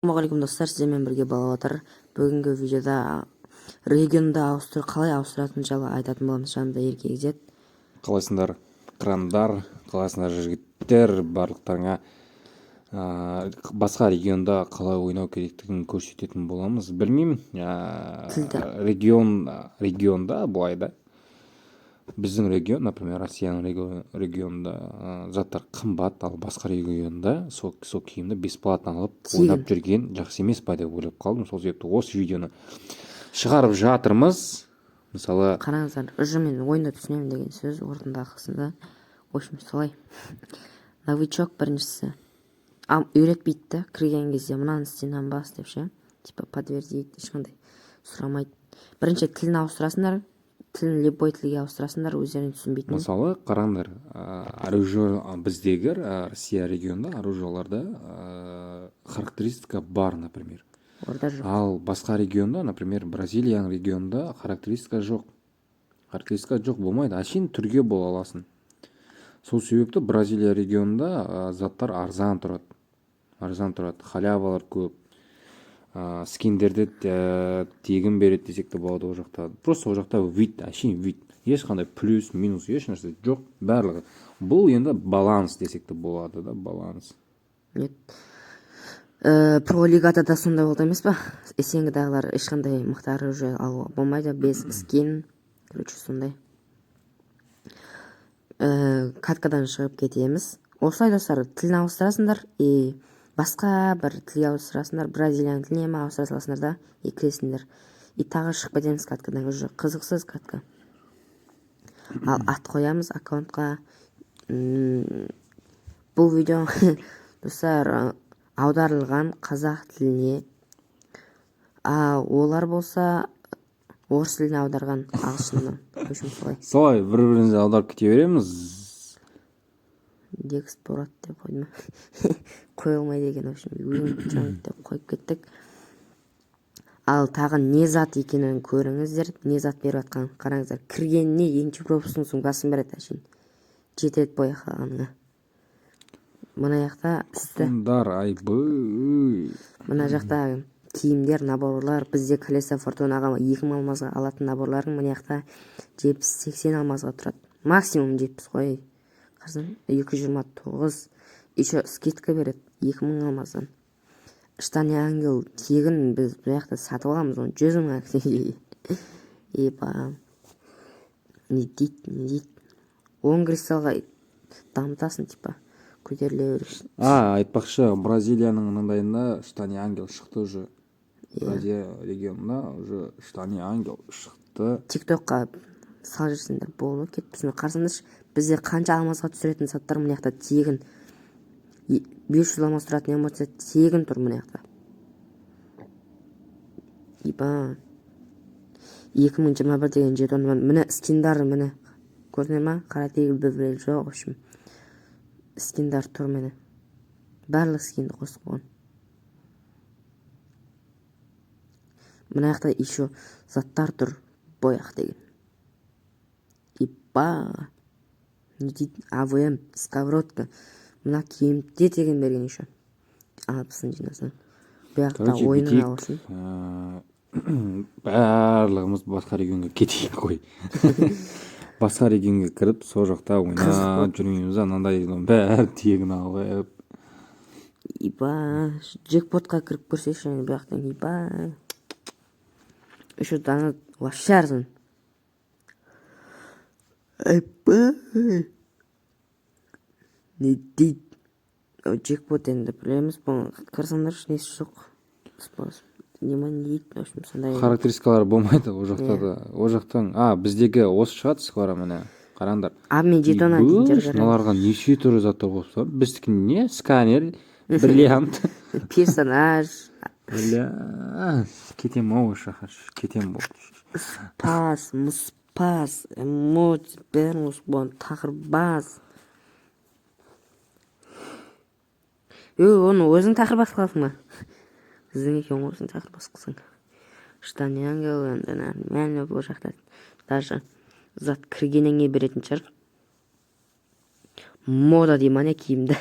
Ассалаумағалейкум достар, сіздермен бірге Балауатар. Бүгінгі видеода регионда қалай ауыстыратын жайлы айтатын боламыз. Жанымда ерке Егзет. Қалайсыңдар қырандар, қалайсыңдар жігіттер, барлықтарыңа басқа регионда қалай ойнау керектігін көрсететін боламыз. Білмеймін, регионда былай да. Біздің регион, например, Россияның регионында заттар қымбат, ал басқа регионда сол киімді бесплатно алып ойнап жүрген жақсы емес па деп ойлап қалдым. Сол себепті осы видеоны шығарып жатырмыз. Мысалы, қараңыздар, уже мен ойында түсінемін деген сөз орында қысында. В общем, солай. Новичок біріншісі үйретпейді да, кірген кезде мынаны істен бас деп ше. Типа подтвердить, ешқандай сұрамайды. Бірінші тілін ауыстырасыңдар, тілін любой тілге ауыстырасыңдар, өздерін түсінбейтін. Мысалы, қараңдар, біздегі Россия регионда оружиеларда характеристика бар, например. Ал басқа регионда, например, Бразилияның регионында характеристика жоқ. Характеристика жоқ болмайды, әшейін түрге бола аласың. Сол себепті Бразилия регионында заттар арзан тұрады. Халявалар көп. Скиндерді тегін береді десек те болады ол жақта. Просто ол жақта вид, әшейін вид. Ешқандай плюс, минус, еш нәрсе жоқ, барлығы. Бұл енді баланс десек те болады да, баланс. Про лигада да сондай болды емес па? Есеңгідағылар ешқандай мықты оружие алуға болмайды, без скин. Короче, сондай. Каткадан шығып кетеміз. Осылай достар, тілін ауыстырасыңдар, басқа бір тілге ауыстырасыңдар, Бразилияның тіліне ма ауыстыра саласыңдар да, кіресіңдер. Тағы шығып кетеміз каткадан, уже қызықсыз катка. Ал ат қоямыз аккаунтқа. Бұл видео достар аударылған қазақ тіліне, олар болса орыс тіліне аударған ағылшыннан. Солай бір-бірімізді аударып кете береміз. Декспорат деп қойдым. Қойылмайды екен, өзім деп қойып кеттік. Ал тағы не зат екенін көріңіздер. Не зат беріп атқан қараңыздар. Кіргеніне енші пропустың сумкасын береді әшейін. Жетеді бой қалғаныңа. Мына жақта мына жақта киімдер, наборлар, бізде колеса фортунаға 2000 алмазға алатын наборлардың мына жақта 70-80 алмазға тұрады. Максимум 70 қой. 229. Еще скидка береді 2000 алмаздан. Штани ангел тегін біз бұл жақта сатып аламыз, оны 100 мың. Не дейді. 10 кристалға дамытасын, типа. Көтеріле береді. Айтпақшы, Бразилияның маңдайында штани ангел шықты уже. Бразилия регионында уже штани ангел шықты. Тиктокқа сал жүрсіңдер, болу кетпісін. Қарсаңдаршы, бізде қанша алмазға түсіретін саттар мұны яқта тегін. 500 алмаз тұратын эмоция тегін тұр мұны яқта. 2021 деген жетон міне скиндары міне. Көрдіңдер ма? Қара тегіл бөбірел жоқ, общем. Скиндар тұр мені. Барлық скинді қосып қойған. Мына жақта еще заттар тұр. Бояқ деген. Не дейді? АВМ, сковородка. Мына киімде деген берген еще. Алпысын жинасың. Бояқта ойының алсын. Барлығымыз басқа регионға кетейік қой. Басқа регионға кіріп, сол жақта ойнап жүрмейміз, анандай бәрі тегін алып. Джекпотқа кіріп көрсеші, бұяқтан еще даны лашарзын. Не дейді? Джекпот енді білеміз, бұл қарсаңдар несі жоқ. Не дейді? Характеристикалар болмайды ол жақта да. Ол жақтан, біздегі осы шығады скоро міне. Қараңдар. Мен жетона дейін шыналарға неше түрі заттар қосып. Біздікі не? Сканер, бриллиант. Персонаж. Кетем ау шахар. Кетем болды. Мұспас, эмоци, бәрін осы болған тақырбаз. Оны өзің тақырбас қыласың ма? Біздің екен осың тақырбас қылсың. Штани ангел, мәлі бұл жақта. Даже зат кіргеніңе беретін шығар. Мода деймін киімді.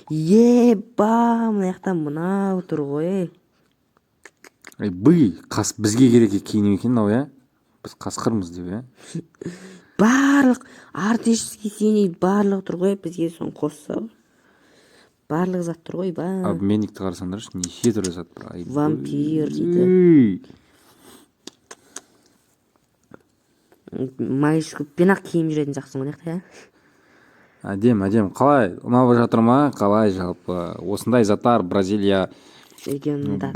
Еба, мына жақтан мынау тұр ғой. қас бізге керек киініп екен мынау, иә? Біз қасқырмыз деп, иә? Барлық артистский синий барлығы тұр ғой, бізге соны қосса. Барлық зат тұр ғой, ба. Обменникті қарасаңдаршы, неше түрлі зат бар. Вампир дейді. Майшкөппен ақ киім жүретін жақсың ғой, иә? Әдем. Қалай? Ұнап жатыр ма? Қалай жалпы? Осындай заттар Бразилия регионда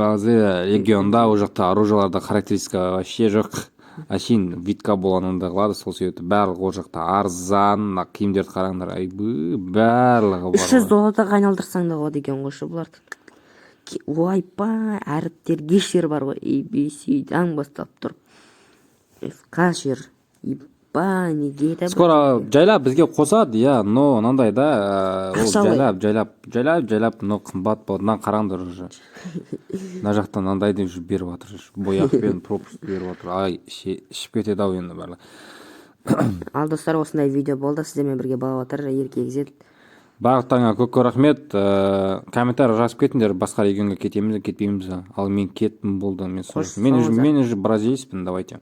ол жақта оружияларда характеристика вообще жоқ. Әшейін витка болғанында қылады, сол себепті барлығы ол жақта арзан, киімдерді қараңдар, барлығы бар. Іші золотаға айналдырсаң да болады екен ғой бұларды. Ойпа, әріптерге шер бар ғой, ABC'дан бастап тұр. F-кашер, ипа, неге да. Скоро жайлап бізге қосады, иә, но мынандай да, ол жайлап, но қымбат болады, мына қараңдар уже. Мына жақтан мынандай деп жүріп беріп жатыр, бояқпен пропуск беріп жатыр, ай, ішіп кетеді ау енді барлығы. Ал достар, осындай видео болды, сіздермен бірге балап жатыр Ерке XZ. Барлықтарыңа көп рахмет. Комментарий жазып кетіңдер, басқа регионға кетеміз, кетпейміз. Ал мен кеттім болды, мен уже бразилийспін, давайте.